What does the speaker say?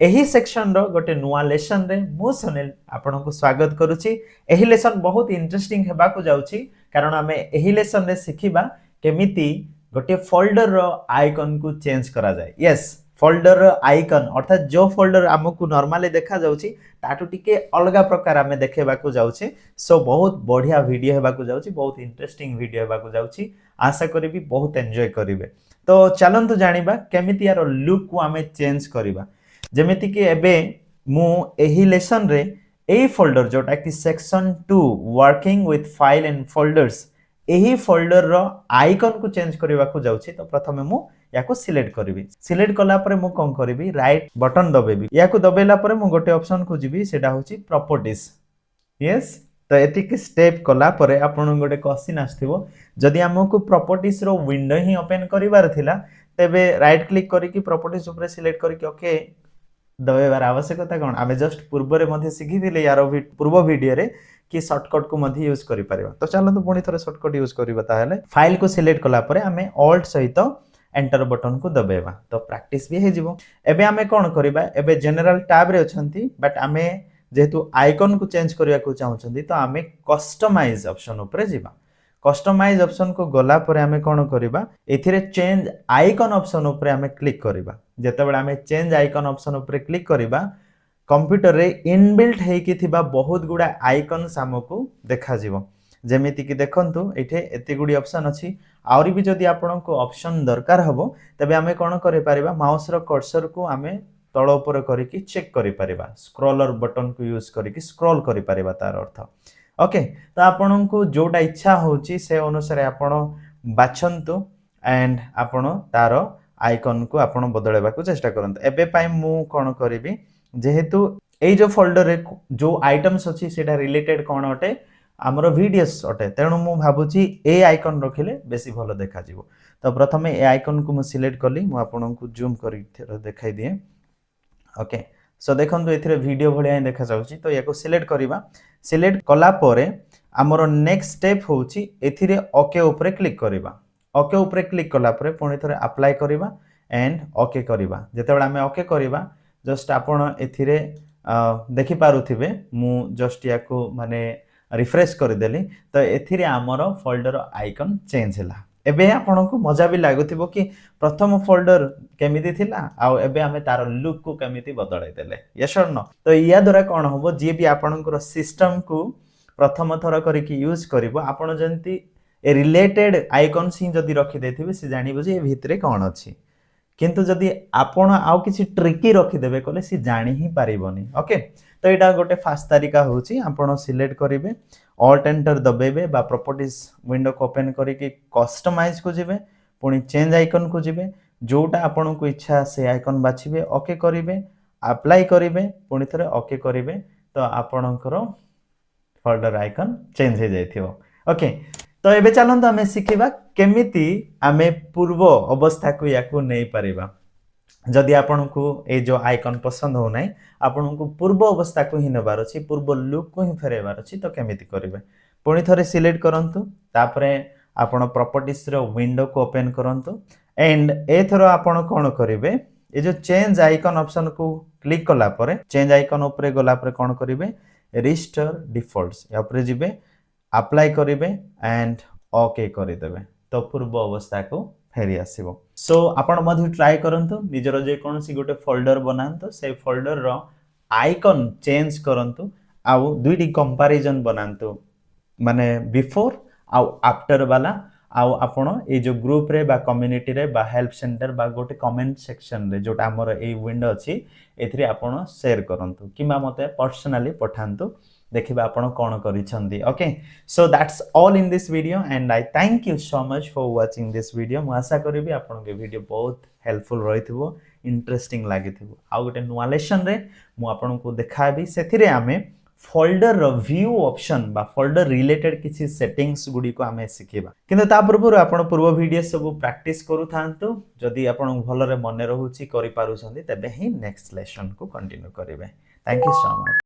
एही सेक्शन रो गोटे नुआ लेसन रे मु सुनील आपन को स्वागत करूची। एही लेसन बहुत इंटरेस्टिंग हेबा को जाउची कारण आमे एही लेसन रे सिखिबा केमिति गोटे फोल्डर रो आइकन को चेंज करा जाय। यस, फोल्डर रो आइकन अर्थात जो फोल्डर हमकु नॉर्मली देखा जाउची ताटू टिके अलगा प्रकार आमे देखेबा को जाउची। सो बहुत बढ़िया वीडियो हेबा को जाउची, बहुत इंटरेस्टिंग वीडियो हेबा को जाउची। आशा करिबी बहुत एन्जॉय करिवे। तो चलंतु जानिबा केमिति यार लुक को आमे चेंज करिबा। जेमिति कि एबे मु एही लेसन रे एही फोल्डर जोटा कि section 2 working with file and folders एही फोल्डर रो आइकन को चेंज करबा को जाउछि। तो प्रथमे मु याको सिलेक्ट करबी। सिलेक्ट कला परे मु कोन करबी, राइट बटन दबेबी। याको दबेला परे मु गोटे ऑप्शन को जिबी, सेटा होछि प्रॉपर्टीज। यस, तो एतिक स्टेप कला परे आपन गोटे क्वेश्चन आस्थिबो, जदि हमकु प्रॉपर्टीज रो विंडो ही ओपन करिवार थिला तेबे राइट क्लिक करिकि प्रॉपर्टीज ऊपर सिलेक्ट करिकि ओके दबेबार आवश्यकता कोन। आमे जस्ट पूर्व रे मध्ये सिखि दिले यार पूर्व वीडियो रे कि शॉर्टकट को मध्ये यूज करि परिबा। तो चलो तो पुनी थरे शॉर्टकट यूज करिबा। ताहले फाइल को सिलेक्ट कला परे आमे ऑल्ट सहित एंटर बटन को दबेबा, तो प्रैक्टिस भी हे जिवो। एबे आमे कोन करिबा, एबे जनरल टैब रे अछंती बट आमे जेहेतु आइकन को चेंज करिया को चाहउछंती तो आमे कस्टमाइज ऑप्शन ऊपर जिबा। कस्टमाइज ऑप्शन को गला परे आमे कोन करिबा, एथिरे चेंज आइकन ऑप्शन ऊपर आमे क्लिक करिबा। जेतेबेले आमे चेंज आइकन ऑप्शन ऊपर क्लिक करिबा कंप्यूटर रे इनबिल्ट हेकी थिबा बहुत गुडा आइकन हमकु देखा जिवो। जेमिति कि देखंतु एठे एते गुडी ऑप्शन अछि। आउरी भी जदि आपन को ऑप्शन दरकार हबो तबे आमे कोन करि परिबा, माउस रो कर्सर को आमे तळ ऊपर करिकि चेक करि परिबा। स्क्रॉलर बटन को यूज करिकि स्क्रॉल करि परिबा तार अर्थ। ओके, तो आपन को जोटा इच्छा होची से अनुसार आपन बाछंतु एंड आपन तार आइकन को आपन बदलेबा को चेष्टा करंत। एबे पाई मु कोन करिवि, जेहेतु ए जो फोल्डर रे जो आइटम्स अछि सेटा रिलेटेड कोन अटे हमरो वीडियोस अटे, तेणु मु भाबुची ए आइकन रखिले बेसी भलो देखा जिवो। तो प्रथमे ए आइकन को मु सिलेक्ट करली, मु आपन को जूम करि देखाई दिए। ओके, सो देखंतु एथिरे वीडियो भलिया देखा जाउची। तो याको सिलेक्ट करिबा। सिलेक्ट कला परे हमरो नेक्स्ट स्टेप होउची एथिरे ओके ऊपर क्लिक करिबा। ओके ऊपर क्लिक कला परे पुनी थरे अप्लाई करिबा एंड ओके करिबा। जेतेबेला हमें ओके करिबा जस्ट आपण एथिरे देखि पारुथिबे मु जस्ट याको माने रिफ्रेश कर देली। तो एथिरे हमरो फोल्डर आइकन चेंज हैला। एबे आपण को मजा भी लागुथिबो कि प्रथम फोल्डर केमिति थिला आ एबे हमें तार लुक को केमिति बदलै देले। यस और नो। तो या द्वारा कोन होबो, जे भी आपनकर सिस्टम को प्रथम थर करिकि यूज करिवो आपण जंती ए रिलेटेड आइकन्स ही जदि रखि देथिबे से जानिबो जे ए भितरे कोन अछि। किंतु जदि आपण आउ किछि ट्रिकी रखि देबे कोले सी जानि ही पारिबोनी। ओके, तो एटा गोटे फास्ट तरीका होची। आपण सिलेक्ट करिवे, ऑल्ट एंटर दबेबे बा प्रॉपर्टीज विंडो को ओपन करिकि कस्टमाइज को जिवे, पुनी चेंज आइकन को जिवे, जोटा आपण को इच्छा से आइकन बाछिबे, ओके करिवे, अप्लाई करिवे, पुनी थरे ओके करिवे। तो आपणकर फोल्डर आइकन चेंज हो जाइथिबो। ओके, तो एबे चलंतु हमें सिखिबा केमिति आमे पूर्व अवस्था को याकू नै परिबा। जदि आपन को ए जो आइकन पसंद हो नै, आपन को पूर्व अवस्था को ही नेबार अछि, पूर्व लुक को ही फेरेबार अछि। तो केमिति करिवे, पुनी थरे सिलेक्ट करंतु, तापरे आपन प्रॉपर्टीज रो विंडो को ओपन करंतु एंड ए थरो आपन कोन करिवे, ए जो चेंज आइकन ऑप्शन को क्लिक कला परे चेंज आइकन ऊपर गला परे कोन करिवे, रिस्टोर डिफॉल्ट्स या ऊपर जिवे, अप्लाई करिवे एंड ओके करि देबे। तो पूर्व अवस्था को फेरी आसीबो। सो आपण मध्ये ट्राई करंतु, निजरो जे कोनसी गोटे फोल्डर बनांतु, से फोल्डर रो आइकन चेंज करंतु, आउ दुईटी कंपैरिजन बनांतु, माने बिफोर आउ आफ्टर वाला। आउ आपण ए जो ग्रुप रे बा कम्युनिटी रे बा हेल्प सेंटर बा गोटे कमेंट सेक्शन रे जोटा हमर ए विंडो अछि एथिरे आपण शेयर करंतु किबा मते पर्सनली पठांतु, देखिबा आपण कोन करिसंदी। Okay, so that's all in this video and I thank you so much for watching this video. मु आशा करिबी आपण के वीडियो बहुत हेल्पफुल रहिथिबो, इंटरेस्टिंग लागिथिबो। आ गोटे नुवा लेसन रे मु आपण को देखाबी, सेथिरे आमे फोल्डर रो व्यू ऑप्शन बा फोल्डर रिलेटेड किछि सेटिंग्स गुडी को आमे सिखिबा। किंतु ता पूर्व आपण पूर्व वीडियो सब प्रैक्टिस करू थांतु। जदि आपण भलो रे मने रहूची करि पारुछंदी तबे ही नेक्स्ट लेसन को कंटिन्यू करिवे। Thank you so much.